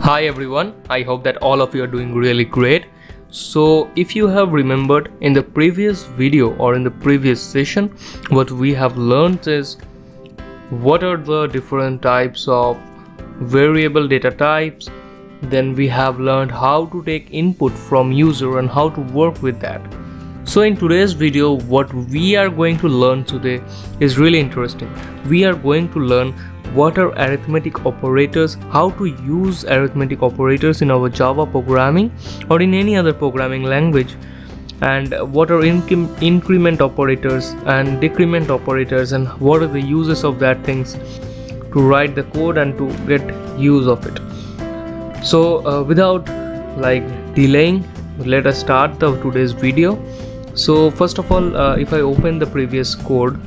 Hi everyone, I hope that all of you are doing really great. So if you have remembered in the previous video or in the previous session, what we have learned is what are the different types of variable data types. Then we have learned how to take input from user and how to work with that. So in today's video, what we are going to learn today is really interesting. We are going to learn what are arithmetic operators, how to use arithmetic operators in our Java programming or in any other programming language, and what are increment operators and decrement operators, and what are the uses of that things to write the code and to get use of it. So without delaying, let us start today's video. So first of all, if I open the previous code,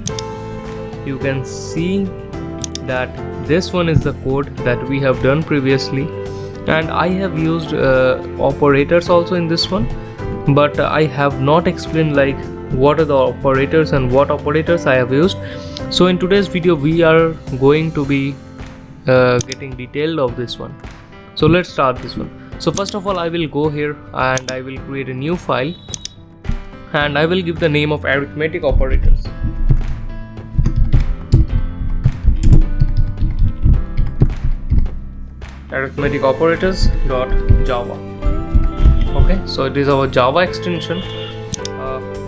you can see that this one is the code that we have done previously, and I have used operators also in this one, but I have not explained what are the operators and what operators I have used. So in today's video we are going to be getting detailed of this one. So let's start this one. So first of all, I will go here and I will create a new file and I will give the name of arithmetic operators. Arithmetic operators.java. Okay, so it is our Java extension.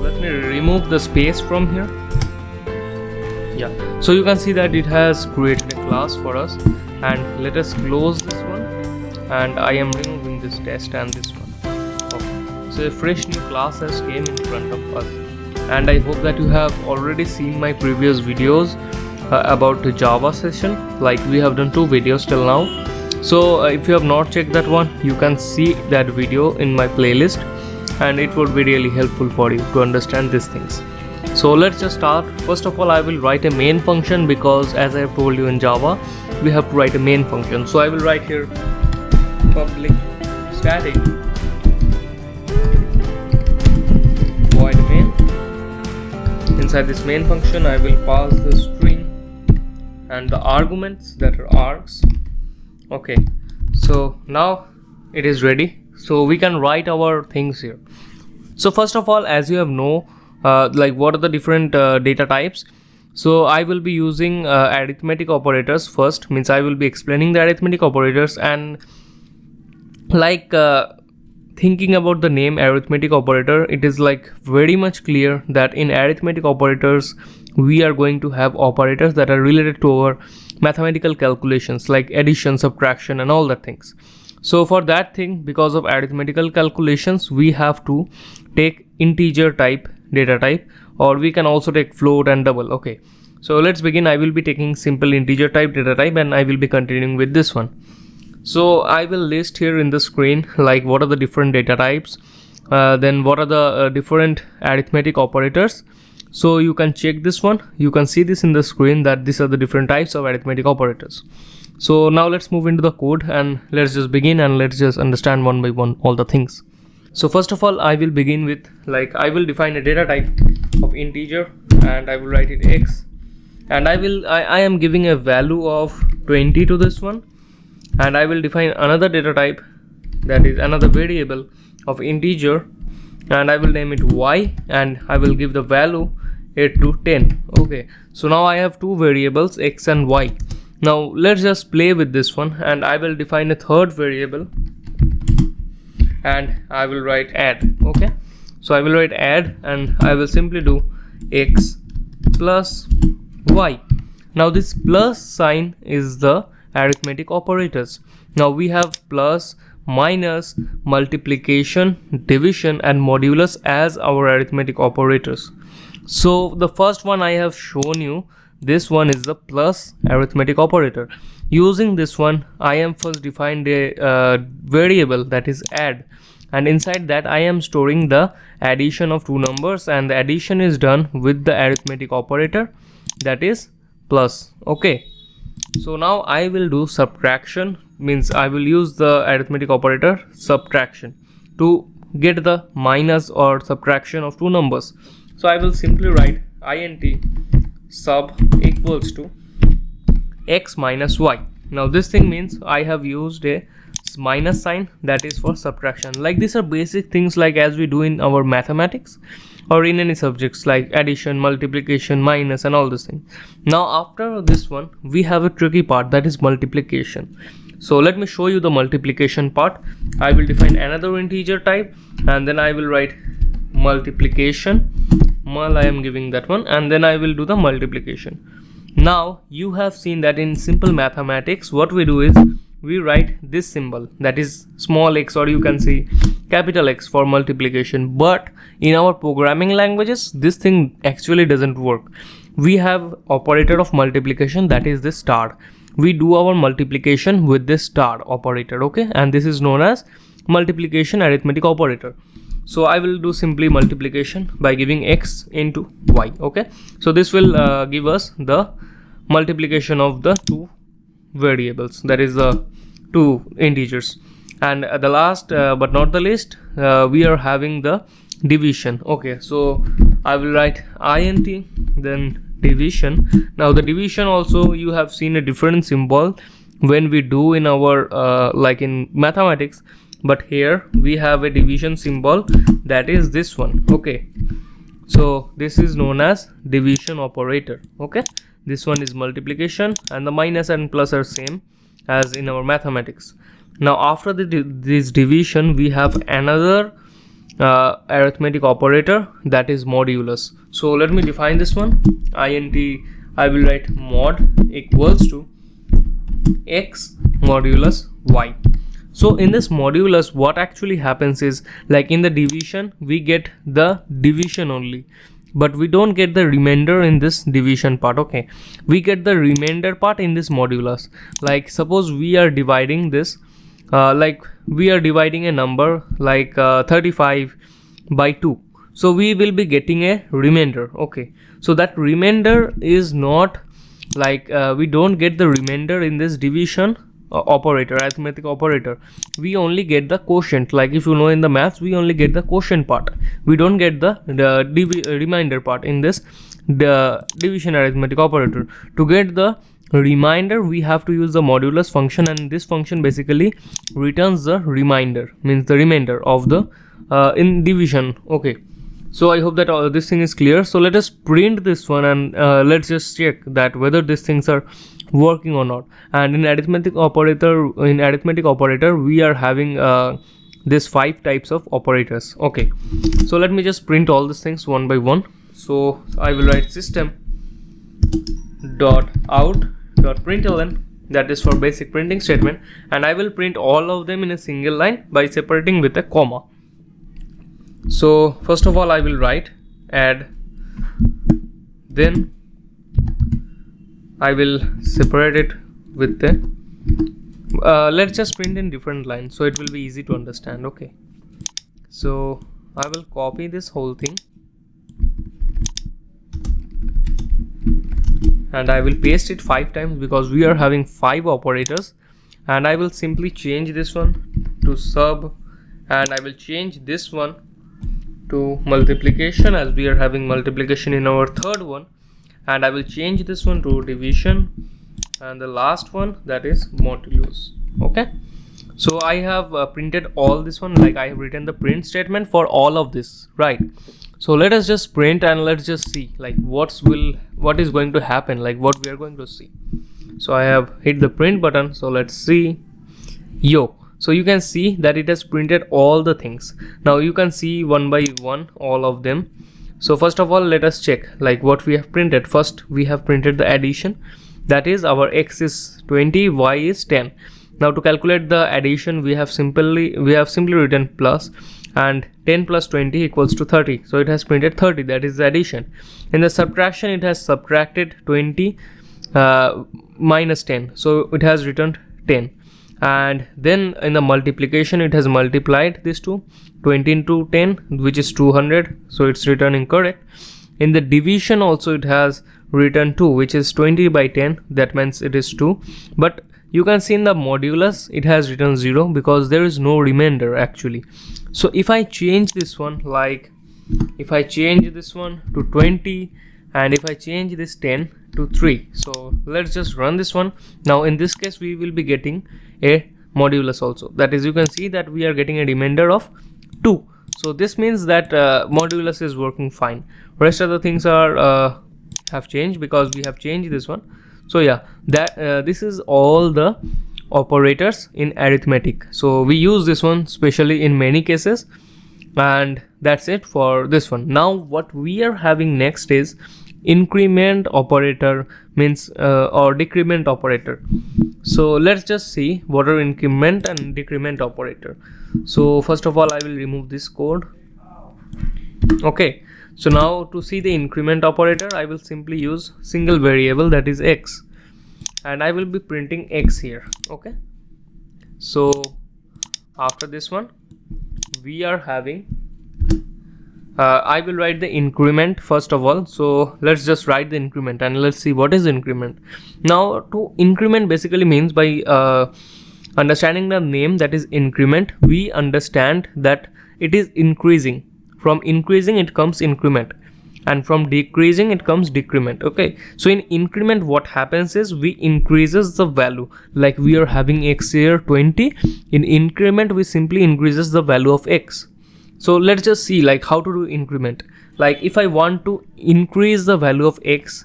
Let me remove the space from here. Yeah, so you can see that it has created a class for us, and let us close this one, and I am removing this test and this one. Okay, so a fresh new class has came in front of us, and I hope that you have already seen my previous videos about the Java session. We have done 2 videos till now. So if you have not checked that one, you can see that video in my playlist, and it would be really helpful for you to understand these things. So let's just start. First of all, I will write a main function, because as I have told you in Java, we have to write a main function. So I will write here public static void main. Inside this main function, I will pass the string and the arguments that are args. Okay, so now it is ready, so we can write our things here. So first of all, as you have what are the different data types. So I will be using arithmetic operators first, means I will be explaining the arithmetic operators, and thinking about the name arithmetic operator, it is very much clear that in arithmetic operators we are going to have operators that are related to our mathematical calculations like addition, subtraction and all that things. So for that thing, because of arithmetical calculations, we have to take integer type data type, or we can also take float and double. Okay, so let's begin. I will be taking simple integer type data type, and I will be continuing with this one. So I will list here in the screen what are the different data types, then what are the different arithmetic operators. So you can check this one. You can see this in the screen that these are the different types of arithmetic operators. So now let's move into the code and let's just begin, and let's just understand one by one all the things. So first of all, I will begin with I will define a data type of integer, and I will write it x, and I am giving a value of 20 to this one, and I will define another data type, that is another variable of integer, and I will name it y, and I will give the value 8 to 10. Okay, so now I have 2 variables x and y. Now let's just play with this one, and I will define a third variable, and I will write add. Okay, so I will write add, and I will simply do x plus y. Now this plus sign is the arithmetic operators. Now we have plus, minus, multiplication, division and modulus as our arithmetic operators. So the first one I have shown you, this one is the plus arithmetic operator. Using this one, I am first defined a variable, that is add, and inside that I am storing the addition of 2 numbers, and the addition is done with the arithmetic operator, that is plus. Okay, so now I will do subtraction, means I will use the arithmetic operator subtraction to get the minus or subtraction of 2 numbers. So I will simply write int sub equals to x minus y. Now this thing means I have used a minus sign, that is for subtraction. Like these are basic things like as we do in our mathematics or in any subjects like addition, multiplication, minus and all these things. Now after this one we have a tricky part, that is multiplication. So let me show you the multiplication part. I will define another integer type and then I will write multiplication, I am giving that one, and then I will do the multiplication. Now you have seen that in simple mathematics what we do is we write this symbol, that is small x, or you can see capital X for multiplication. But in our programming languages this thing actually doesn't work. We have operator of multiplication, that is the star. We do our multiplication with this star operator, okay, and this is known as multiplication arithmetic operator. So I will do simply multiplication by giving x into y, okay. So this will give us the multiplication of the two variables, that is the two integers. And the last but not the least, we are having the division, okay. So I will write int then division. Now the division also you have seen a different symbol when we do in our like in mathematics, but here we have a division symbol, that is this one, okay. So this is known as division operator, okay. This one is multiplication and the minus and plus are same as in our mathematics. Now after this division we have another arithmetic operator, that is modulus. So let me define this one. int, I will write mod equals to x modulus y. So in this modulus what actually happens is, like in the division we get the division only, but we don't get the remainder in this division part, okay. We get the remainder part in this modulus. Like suppose we are dividing this like we are dividing a number like 35 by 2, so we will be getting a remainder, okay. So that remainder is not like we don't get the remainder in this division operator, arithmetic operator. We only get the quotient, like if you know in the maths we only get the quotient part, we don't get the remainder part in this the division arithmetic operator. To get the remainder we have to use the modulus function, and this function basically returns the remainder, means the remainder of the in division, okay. So I hope that all this thing is clear. So let us print this one and let's just check that whether these things are working or not. And in arithmetic operator we are having this 5 types of operators, okay. So let me just print all these things one by one. So I will write system dot out dot println, that is for basic printing statement, and I will print all of them in a single line by separating with a comma. So first of all I will write add, then I will separate it with the let's just print in different lines so it will be easy to understand, okay. So I will copy this whole thing and I will paste it 5 times because we are having 5 operators, and I will simply change this one to sub, and I will change this one to multiplication as we are having multiplication in our third one, and I will change this one to division, and the last one, that is modulus, okay. So I have printed all this one, like I have written the print statement for all of this, right? So let us just print and let's just see like what is going to happen, like what we are going to see. So I have hit the print button, so let's see. So you can see that it has printed all the things. Now you can see one by one all of them. So first of all let us check like what we have printed. First we have printed the addition, that is our x is 20, y is 10. Now to calculate the addition we have simply written plus, and 10 plus 20 equals to 30, so it has printed 30, that is the addition. In the subtraction it has subtracted 20 minus 10, so it has returned 10. And then in the multiplication it has multiplied this to 20 into 10, which is 200, so it's returning correct. In the division also it has written 2, which is 20 by 10, that means it is 2. But you can see in the modulus it has written 0 because there is no remainder actually. So if I change this one, like if I change this one to 20 and if I change this 10 to 3, so let's just run this one. Now in this case we will be getting a modulus also. That is, you can see that we are getting a remainder of 2. So this means that modulus is working fine. Rest of the things are have changed because we have changed this one. So yeah, that this is all the operators in arithmetic. So we use this one specially in many cases, and that's it for this one. Now what we are having next is increment operator, means or decrement operator. So let's just see what are increment and decrement operator. So first of all, I will remove this code. Okay, so now to see the increment operator, I will simply use single variable, that is x, and I will be printing x here. Okay, so after this one we are having I will write the increment first of all. So let's just write the increment and let's see what is increment. Now to increment basically means, by understanding the name, that is increment, we understand that it is increasing. From increasing it comes increment, and from decreasing it comes decrement. Okay, so in increment what happens is we increases the value, like we are having x here 20. In increment we simply increases the value of x. So let's just see like how to do increment. Like if I want to increase the value of x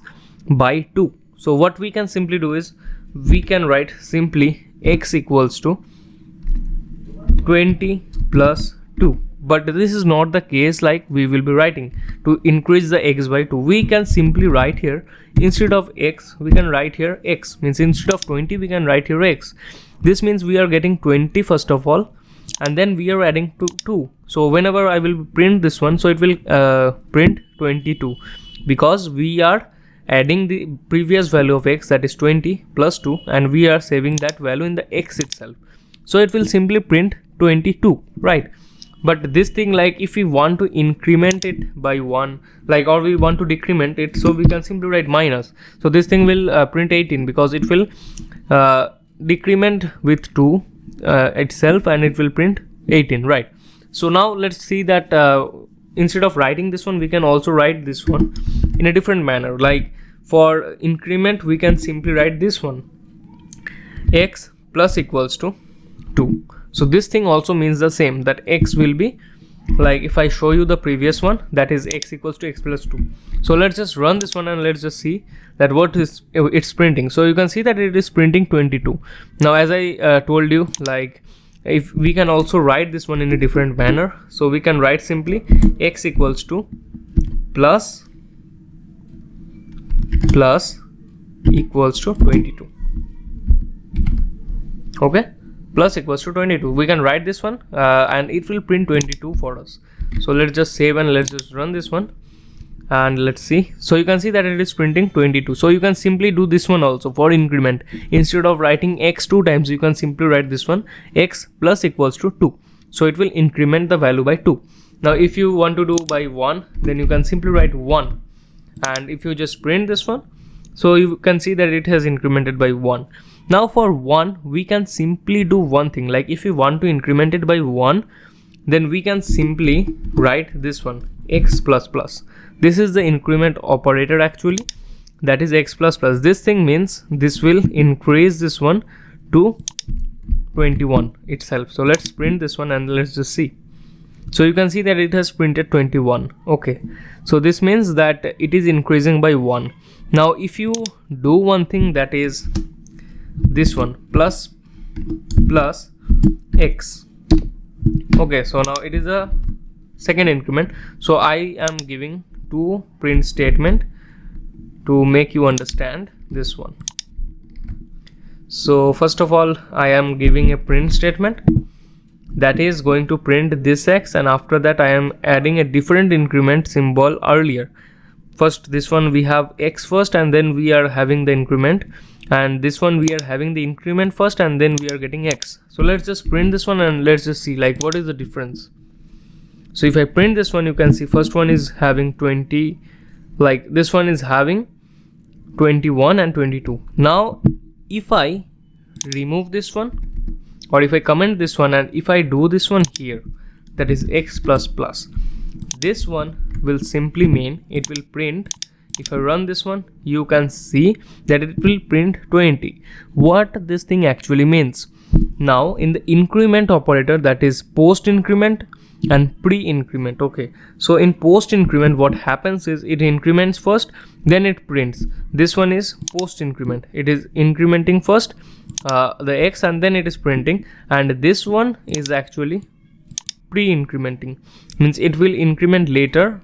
by 2, so what we can simply do is we can write simply x equals to 20 plus 2. But this is not the case like we will be writing to increase the x by 2. We can simply write here, instead of x we can write here x, means instead of 20 we can write here x. This means we are getting 20 first of all, and then we are adding to 2. So whenever I will print this one, so it will print 22, because we are adding the previous value of x, that is 20 plus 2, and we are saving that value in the x itself. So it will simply print 22, right? But this thing, like if we want to increment it by 1, like, or we want to decrement it, so we can simply write minus. So this thing will print 18, because it will decrement with 2 itself, and it will print 18, right? So now let's see that instead of writing this one, we can also write this one in a different manner. Like for increment we can simply write this one, x plus equals to 2. So this thing also means the same, that x will be, like if I show you the previous one, that is x equals to x plus 2. So let's just run this one and let's just see that what is it's printing. So you can see that it is printing 22. Now as I told you, like if we can also write this one in a different manner, so we can write simply x equals to plus equals to 22. Okay, plus equals to 22. We can write this one and it will print 22 for us. So let's just save and let's just run this one and let's see. So you can see that it is printing 22. So you can simply do this one also for increment. Instead of writing x 2 times, you can simply write this one, x plus equals to 2. So it will increment the value by 2. Now if you want to do by 1, then you can simply write 1, and if you just print this one, so you can see that it has incremented by 1. Now for 1 we can simply do one thing, like if we want to increment it by 1, then we can simply write this one, x plus plus. This is the increment operator actually, that is x plus plus. This thing means this will increase this one to 21 itself. So let's print this one and let's just see. So you can see that it has printed 21. Okay, so this means that it is increasing by 1. Now if you do one thing, that is this one, plus x. Okay, so now it is a second increment. So I am giving 2 print statement to make you understand this one. So first of all, I am giving a print statement that is going to print this x, and after that I am adding a different increment symbol earlier. First this one we have x first, and then we are having the increment, and this one we are having the increment first, and then we are getting x. So let's just print this one and let's just see like what is the difference. So if I print this one, you can see first one is having 20, like this one is having 21 and 22. Now if I remove this one, or if I comment this one, and if I do this one here, that is x plus plus, this one will simply mean it will print, if I run this one, you can see that it will print 20. What this thing actually means, Now in the increment operator, that is post increment and pre-increment. Okay, so in post increment what happens is it increments first, then it prints. This one is post increment, it is incrementing first the x and then it is printing, and this one is actually pre-incrementing, means it will increment later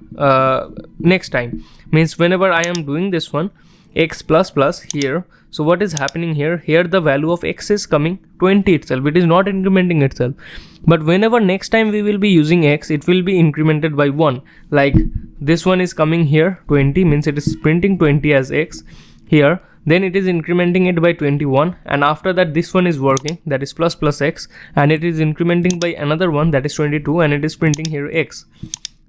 next time. Means whenever I am doing this one x plus plus here, so what is happening here the value of x is coming 20 itself, it is not incrementing itself. But whenever next time we will be using x, it will be incremented by 1. Like this one is coming here 20, means it is printing 20 as x here, then it is incrementing it by 21, and after that this one is working, that is plus plus x, and it is incrementing by another one, that is 22, and it is printing here x.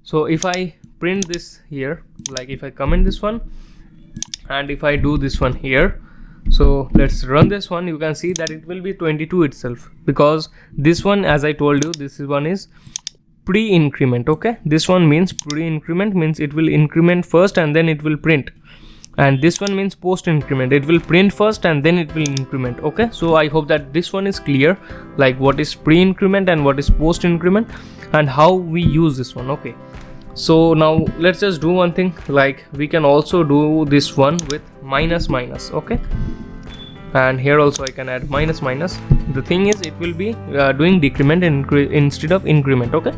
So if I print this here, like if I comment this one and if I do this one here, so let's run this one, you can see that it will be 22 itself, because this one, as I told you, this one is pre-increment. Okay, this one means pre-increment, means it will increment first and then it will print, and this one means post increment, it will print first and then it will increment. Okay, so I hope that this one is clear, like what is pre-increment and what is post increment and how we use this one. Okay, so now let's just do one thing, like we can also do this one with minus minus. Okay, and here also I can add minus minus. The thing is it will be doing decrement instead of increment. Okay,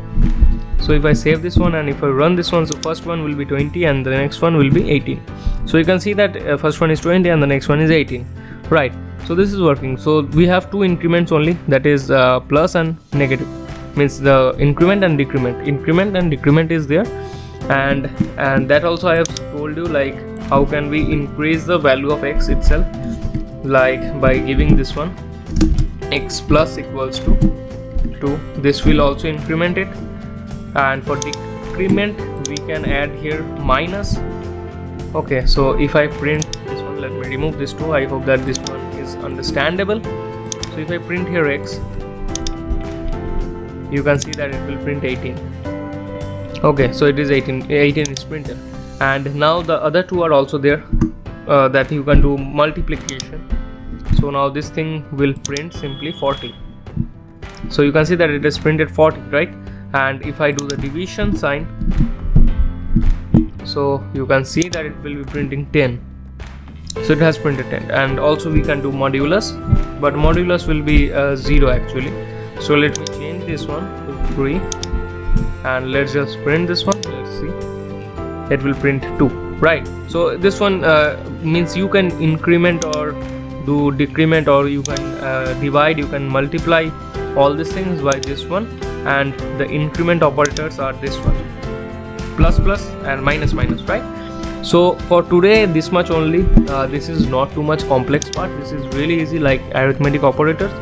so if I save this one and if I run this one, so first one will be 20 and the next one will be 18. So you can see that first one is 20 and the next one is 18, right? So this is working. So we have two increments only, that is plus and negative, means the increment and decrement is there. And that also I have told you, like how can we increase the value of x itself, like by giving this one x plus equals to 2. This will also increment it, and for decrement we can add here minus. Okay, so if I print this one, let me remove this 2, I hope that this one is understandable. So if I print here x, you can see that it will print 18. Okay, so it is 18 is printed, and now the other two are also there, that you can do multiplication. So now this thing will print simply 40. So you can see that it is printed 40, right? And if I do the division sign, so you can see that it will be printing 10. So it has printed 10. And also we can do modulus, but modulus will be 0 actually. So let me change this one to 3, and let's just print this one. Let's see, it will print 2, right? So this one means you can increment or do decrement, or you can divide, you can multiply all these things by this one. And the increment operators are this one, plus plus and minus minus, right? So for today this much only. This is not too much complex part, this is really easy, like arithmetic operators,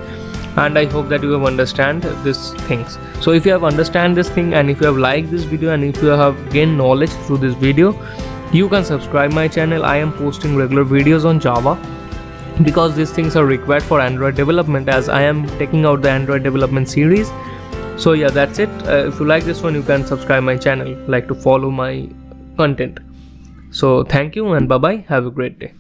and I hope that you have understand these things. So if you have understand this thing, and if you have liked this video, and if you have gained knowledge through this video, you can subscribe my channel. I am posting regular videos on Java, because these things are required for Android development, as I am taking out the Android development series. So yeah, that's it. If you like this one, you can subscribe my channel, like to follow my content. So thank you and bye bye, have a great day.